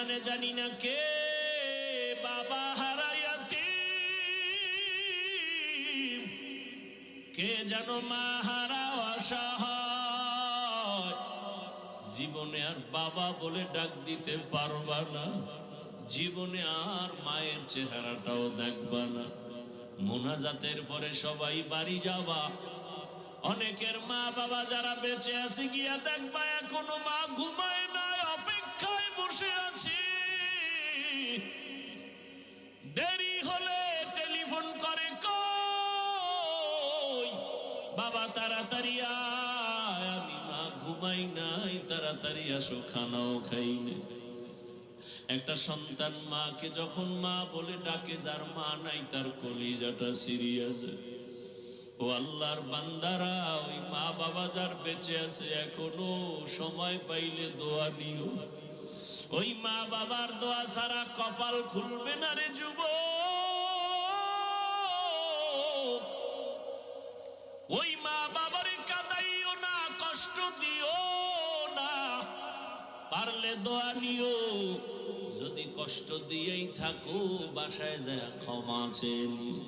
ময়দানে জানি না কে বাবা হারায়াতি, কে যেন মা হারা অসহায়। জীবনে আর বাবা বলে ডাক দিতে পারবা না, জীবনে আর মায়ের চেহারাটাও দেখবা না। মুনাজাতের পরে সবাই বাড়ি যাবা। অনেকের মা বাবা যারা বেঁচে আছে গিয়া দেখবা এখনো মা ঘুমায় নাই, অপেক্ষায় বসে আছে। দেরি হলে টেলিফোন করে, কই বাবা তাড়াতাড়ি আয়, আমি মা ঘুমাই নাই, তাড়াতাড়ি আসো, খানাও খাইনি। একটা সন্তান মাকে যখন মা বলে ডাকে, যার মা নাই তার কলিজাটা সিরিয়াস। ও আল্লাহর বান্দারা, ওই মা বাবা যার বেঁচে আছে এখনো সময় পাইলে দোয়া নিও। ওই মা বাবার দোয়া ছাড়া কপাল খুলবে না রে যুবক। ওই মা বাবারে কাঁদাইও না, কষ্ট দিও না, পারলে দোয়া নিও। যদি কষ্ট দিয়েই থাকো বাসায় যায় ক্ষমা চেয়ে নিও।